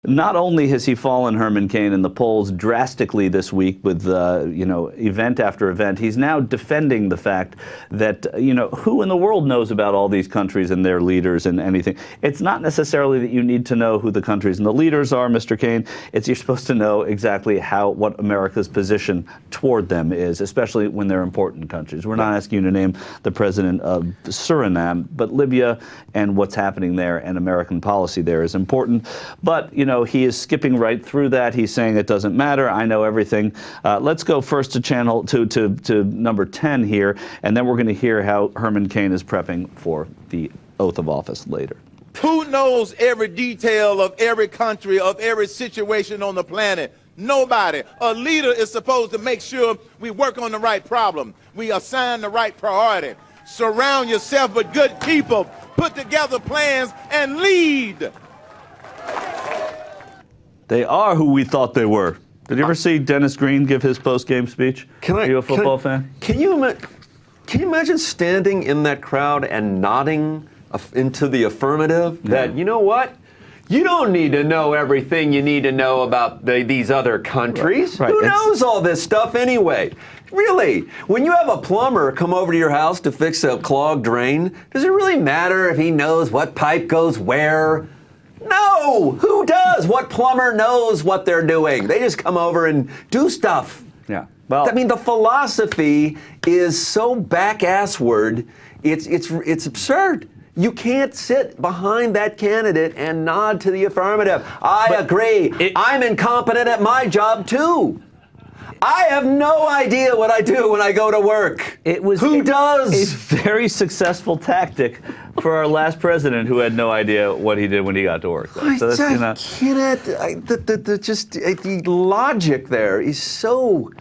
not only has he fallen, Herman Cain, in the polls drastically this week with, event after event, he's now defending the fact that, who in the world knows about all these countries and their leaders and anything? It's not necessarily that you need to know who the countries and the leaders are, Mr. Cain. It's you're supposed to know exactly what America's position toward them is, especially when they're important countries. We're not asking you to name the president of Suriname, but Libya and what's happening there and American policy there is important. But, he is skipping right through that. He's saying it doesn't matter. I know everything. Let's go first to number 10 here, and then we're going to hear how Herman Cain is prepping for the oath of office later. Who knows every detail of every country, of every situation on the planet? Nobody. A leader is supposed to make sure we work on the right problem. We assign the right priority. Surround yourself with good people. Put together plans and lead. They are who we thought they were. Did you ever see Dennis Green give his post-game speech? Are you a football fan? Can you imagine standing in that crowd and nodding into the affirmative? Yeah. That, you know what? You don't need to know everything you need to know about these other countries. Right. Who knows all this stuff anyway? Really, when you have a plumber come over to your house to fix a clogged drain, does it really matter if he knows what pipe goes where? No! Who does? What plumber knows what they're doing? They just come over and do stuff. Yeah. Well, I mean, the philosophy is so back-assward, it's absurd. You can't sit behind that candidate and nod to the affirmative. I agree. I'm incompetent at my job, too. I have no idea what I do when I go to work. Who does? A very successul tactic for our last president who had no idea what he did when he got to work. So that's, the logic there is so...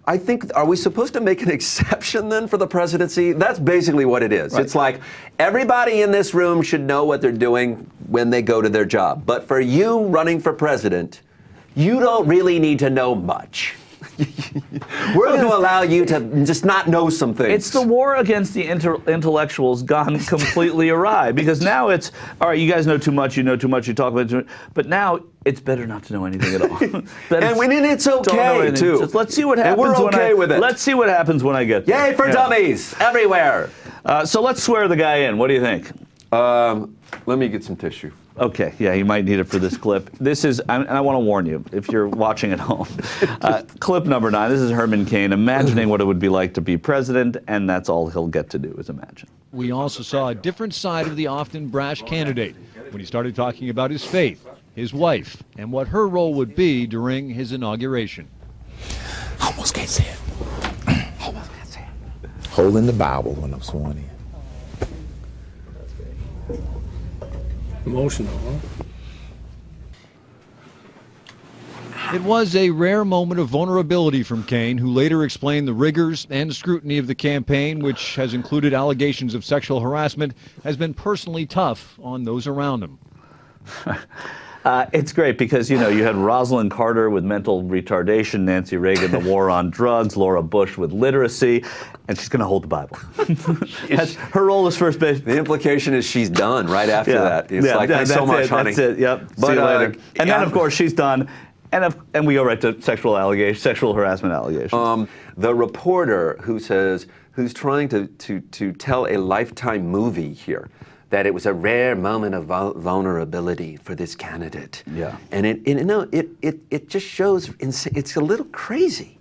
I think, are we supposed to make an exception then for the presidency? That's basically what it is. Right. It's like everybody in this room should know what they're doing when they go to their job. But for you running for president, you don't really need to know much. We're going to allow you to just not know some things. It's the war against the intellectuals gone completely awry, because now it's, all right, you guys know too much, you know too much, you talk about it, but now it's better not to know anything at all. And it's okay, too. Just let's see what happens. And we're okay with it. Let's see what happens when I get there. Yay for dummies, everywhere. So let's swear the guy in. What do you think? Let me get some tissue. Okay, yeah, you might need it for this clip. This is, and I want to warn you, if you're watching at home, clip number 9, this is Herman Cain imagining what it would be like to be president, and that's all he'll get to do is imagine. We also saw a different side of the often brash candidate when he started talking about his faith, his wife, and what her role would be during his inauguration. Almost can't say it. Almost can't say it. Holding the Bible when I'm sworn in. Emotional, huh? It was a rare moment of vulnerability from Cain, who later explained the rigors and scrutiny of the campaign, which has included allegations of sexual harassment, has been personally tough on those around him. It's great because, you had Rosalind Carter with mental retardation, Nancy Reagan, the war on drugs, Laura Bush with literacy, and she's going to hold the Bible. Her role as first base. The implication is she's done right after that. It's like, thanks so much, honey. That's it, yep. See you later. And then, of course, she's done, and we go right to sexual harassment allegations. The reporter who's trying to tell a Lifetime movie here, that it was a rare moment of vulnerability for this candidate. Yeah. And it just shows it's a little crazy.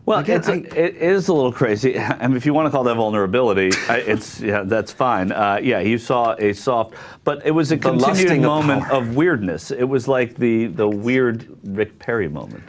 Well, it is a little crazy. I mean, if you want to call that vulnerability, that's fine. You saw a soft, but it was a continued moment of weirdness. It was like the weird Rick Perry moment.